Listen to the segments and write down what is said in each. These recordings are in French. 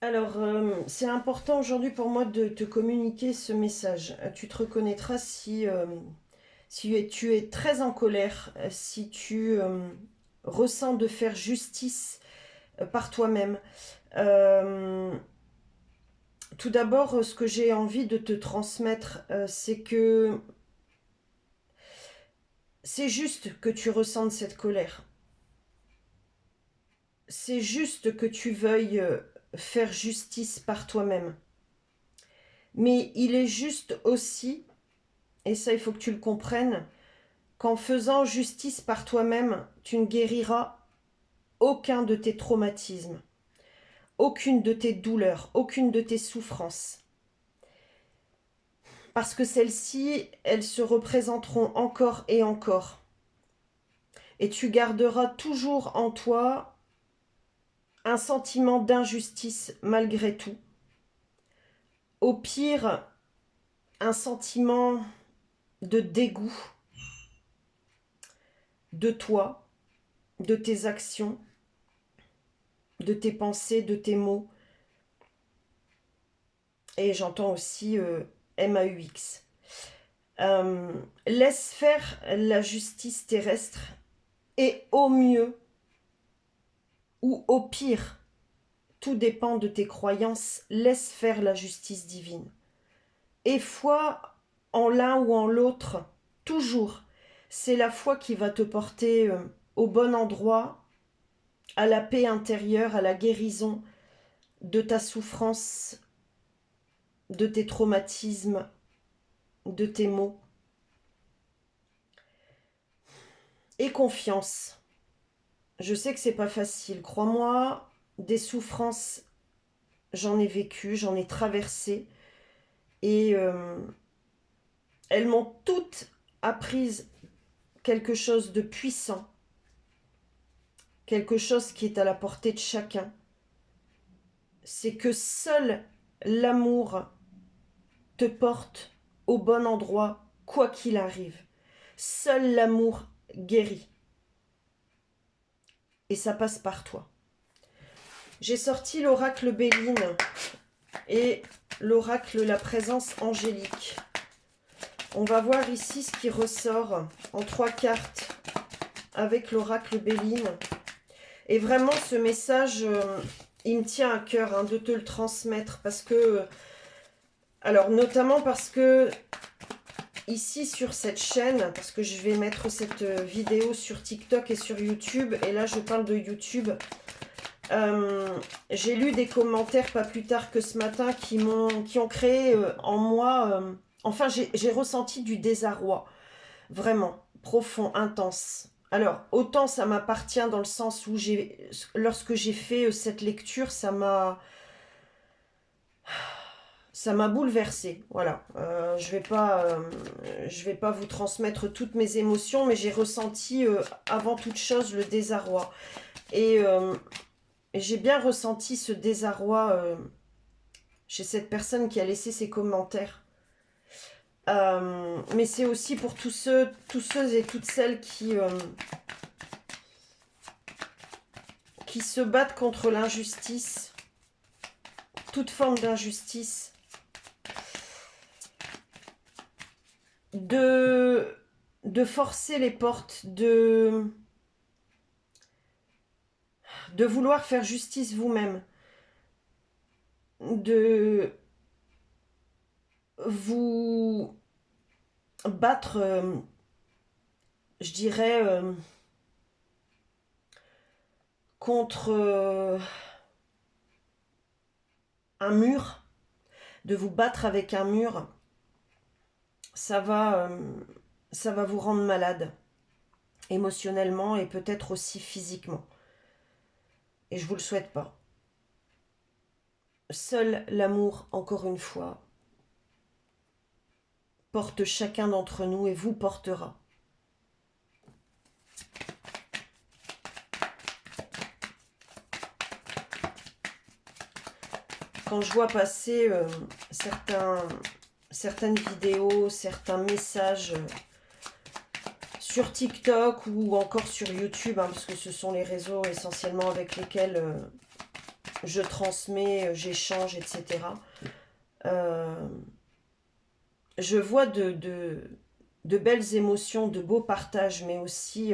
Alors, c'est important aujourd'hui pour moi de te communiquer ce message. Tu te reconnaîtras si tu es très en colère, si tu ressens de faire justice par toi-même. Euh, Tout d'abord, ce que j'ai envie de te transmettre, c'est que c'est juste que tu ressentes cette colère. C'est juste que tu veuilles faire justice par toi-même. Mais il est juste aussi, et ça il faut que tu le comprennes, qu'en faisant justice par toi-même, tu ne guériras aucun de tes traumatismes, aucune de tes douleurs, aucune de tes souffrances. Parce que celles-ci, elles se représenteront encore et encore. Et tu garderas toujours en toi un sentiment d'injustice malgré tout. Au pire, un sentiment de dégoût de toi, de tes actions, de tes pensées, de tes mots. Et j'entends aussi MAUX. Euh, Laisse faire la justice terrestre et au mieux ou au pire, tout dépend de tes croyances, laisse faire la justice divine. Et foi en l'un ou en l'autre, toujours. C'est la foi qui va te porter au bon endroit, à la paix intérieure, à la guérison de ta souffrance, de tes traumatismes, de tes maux. Et confiance. Je sais que c'est pas facile. Crois-moi, des souffrances, j'en ai vécu, j'en ai traversé. Et elles m'ont toutes appris quelque chose de puissant. Quelque chose qui est à la portée de chacun. C'est que seul l'amour te porte au bon endroit, quoi qu'il arrive. Seul l'amour guérit. Et ça passe par toi. J'ai sorti l'oracle Béline et l'oracle La Présence Angélique. On va voir ici ce qui ressort en 3 cartes avec l'oracle Béline. Et vraiment, ce message, il me tient à cœur de te le transmettre parce que, alors notamment parce que ici sur cette chaîne, parce que je vais mettre cette vidéo sur TikTok et sur YouTube, et là je parle de YouTube. J'ai lu des commentaires pas plus tard que ce matin qui ont créé en moi, enfin j'ai ressenti du désarroi, vraiment profond, intense. Alors autant ça m'appartient dans le sens où lorsque j'ai fait cette lecture, ça m'a bouleversée. Voilà, je vais pas vous transmettre toutes mes émotions, mais j'ai ressenti avant toute chose le désarroi. Et j'ai bien ressenti ce désarroi chez cette personne qui a laissé ses commentaires. Mais c'est aussi pour tous ceux et toutes celles qui se battent contre l'injustice, toute forme d'injustice, de forcer les portes, de vouloir faire justice vous-même, de vous battre, je dirais, contre un mur, de vous battre avec un mur, ça va, ça va vous rendre malade, émotionnellement et peut-être aussi physiquement. Et je vous le souhaite pas. Seul l'amour, encore une fois, porte chacun d'entre nous et vous portera. Quand je vois passer certaines vidéos, certains messages sur TikTok ou encore sur YouTube, parce que ce sont les réseaux essentiellement avec lesquels je transmets, j'échange, etc. Je vois de belles émotions, de beaux partages, mais aussi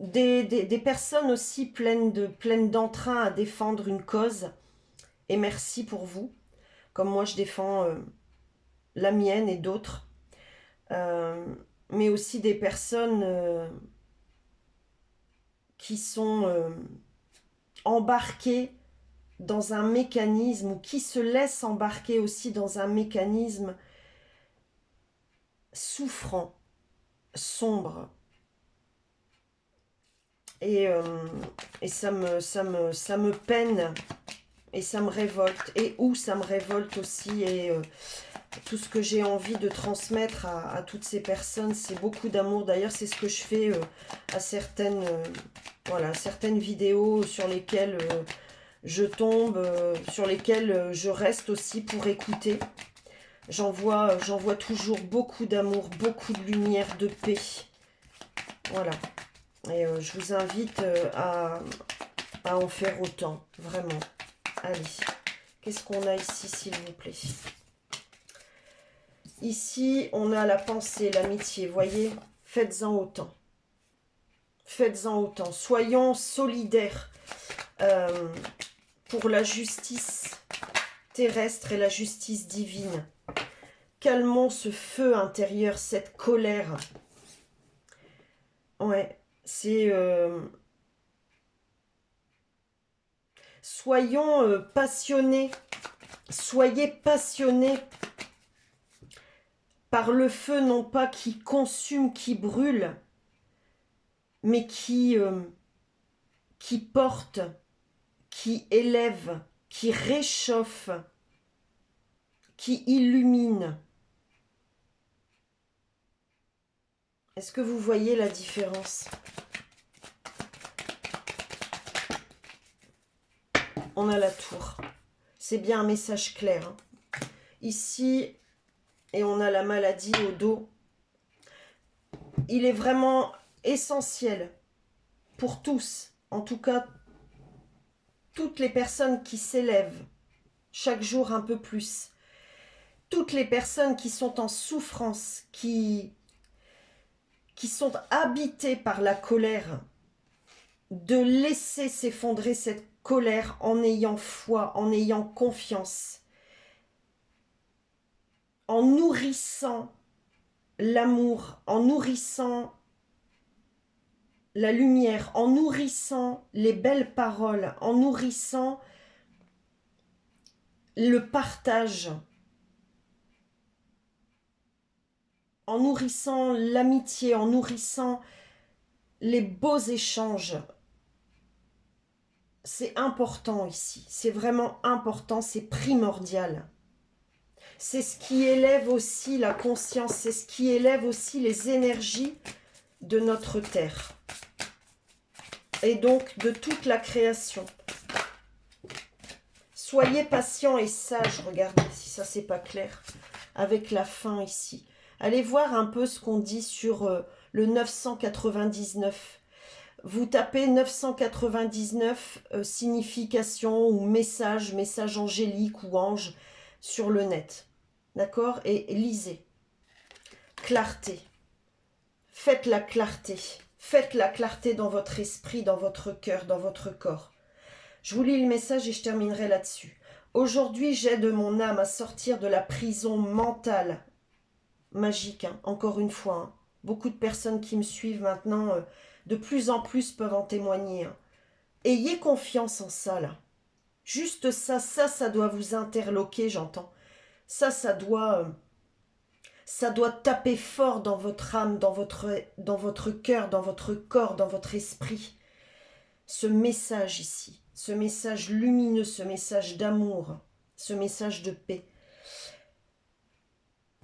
des personnes aussi pleines d'entrain à défendre une cause. Et merci pour vous, comme moi je défends la mienne et d'autres. Mais aussi des personnes qui sont embarquées dans un mécanisme, ou qui se laissent embarquer aussi dans un mécanisme souffrant, sombre. Et ça me peine, et ça me révolte. Et où ça me révolte aussi, et tout ce que j'ai envie de transmettre à toutes ces personnes, c'est beaucoup d'amour. D'ailleurs, c'est ce que je fais à certaines, voilà, certaines vidéos sur lesquelles je tombe, sur lesquelles je reste aussi pour écouter. J'envoie toujours beaucoup d'amour, beaucoup de lumière, de paix. Voilà. Et je vous invite à en faire autant, vraiment. Allez, qu'est-ce qu'on a ici, s'il vous plaît? Ici, on a la pensée, l'amitié, voyez? Faites-en autant. Faites-en autant. Soyons solidaires pour la justice terrestre et la justice divine. Calmons ce feu intérieur, cette colère. Ouais, c'est... soyons passionnés. Soyez passionnés par le feu, non pas qui consume, qui brûle, mais qui porte, qui élève, qui réchauffe, qui illumine. Est-ce que vous voyez la différence? On a la tour. C'est bien un message clair. Hein. Ici, et on a la maladie au dos. Il est vraiment essentiel pour tous, en tout cas, toutes les personnes qui s'élèvent chaque jour un peu plus, toutes les personnes qui sont en souffrance, qui sont habitées par la colère, de laisser s'effondrer cette colère en ayant foi, en ayant confiance, en nourrissant l'amour, en nourrissant la lumière, en nourrissant les belles paroles, en nourrissant le partage, en nourrissant l'amitié, en nourrissant les beaux échanges. C'est important ici, c'est vraiment important, c'est primordial. C'est ce qui élève aussi la conscience, c'est ce qui élève aussi les énergies de notre terre. Et donc de toute la création. Soyez patients et sages, regardez si ça c'est pas clair, avec la fin ici. Allez voir un peu ce qu'on dit sur le 999. Vous tapez 999 signification ou message angélique ou ange sur le net. D'accord? Et lisez. Clarté. Faites la clarté. Faites la clarté dans votre esprit, dans votre cœur, dans votre corps. Je vous lis le message et je terminerai là-dessus. Aujourd'hui, j'aide mon âme à sortir de la prison mentale. Magique, hein, encore une fois. Hein. Beaucoup de personnes qui me suivent maintenant, de plus en plus peuvent en témoigner. Hein. Ayez confiance en ça, là. Juste ça, ça doit vous interloquer, j'entends. Ça doit taper fort dans votre âme, dans votre cœur, dans votre corps, dans votre esprit. Ce message ici, ce message lumineux, ce message d'amour, ce message de paix.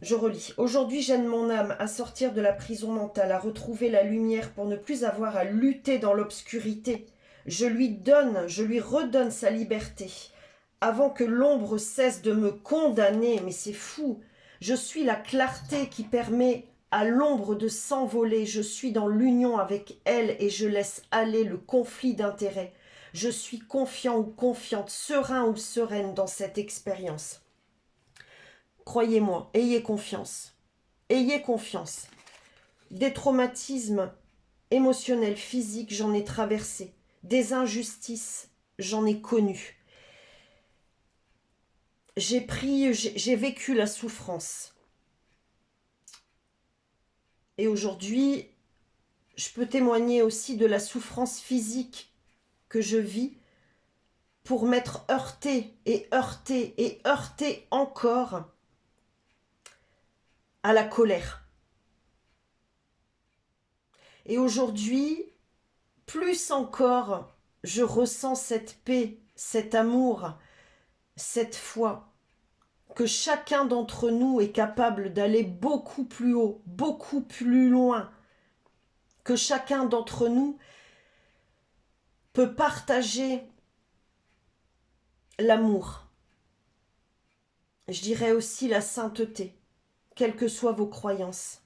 Je relis. Aujourd'hui, j'aide mon âme à sortir de la prison mentale, à retrouver la lumière pour ne plus avoir à lutter dans l'obscurité. Je lui redonne sa liberté, avant que l'ombre cesse de me condamner. Mais c'est fou. Je suis la clarté qui permet à l'ombre de s'envoler. Je suis dans l'union avec elle et je laisse aller le conflit d'intérêts. Je suis confiant ou confiante, serein ou sereine dans cette expérience. Croyez-moi, ayez confiance. Ayez confiance. Des traumatismes émotionnels, physiques, j'en ai traversé. Des injustices, j'en ai connu. J'ai vécu la souffrance. Et aujourd'hui, je peux témoigner aussi de la souffrance physique que je vis pour m'être heurté et heurté et heurté encore à la colère. Et aujourd'hui, plus encore, je ressens cette paix, cet amour, cette foi, que chacun d'entre nous est capable d'aller beaucoup plus haut, beaucoup plus loin, que chacun d'entre nous peut partager l'amour. Je dirais aussi la sainteté, quelles que soient vos croyances.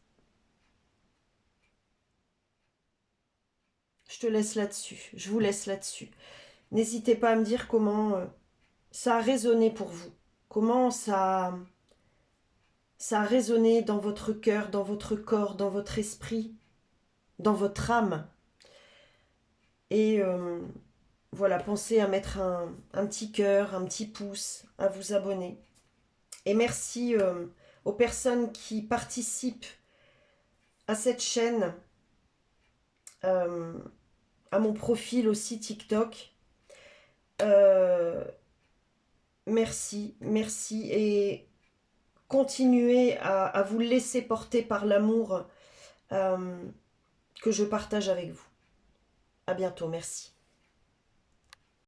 Je te laisse là-dessus, je vous laisse là-dessus. N'hésitez pas à me dire comment ça a résonné pour vous, comment ça a résonné dans votre cœur, dans votre corps, dans votre esprit, dans votre âme. Et voilà, pensez à mettre un petit cœur, un petit pouce, à vous abonner. Et merci aux personnes qui participent à cette chaîne, à mon profil aussi TikTok. Merci, merci. Et continuez à vous laisser porter par l'amour que je partage avec vous. À bientôt, merci.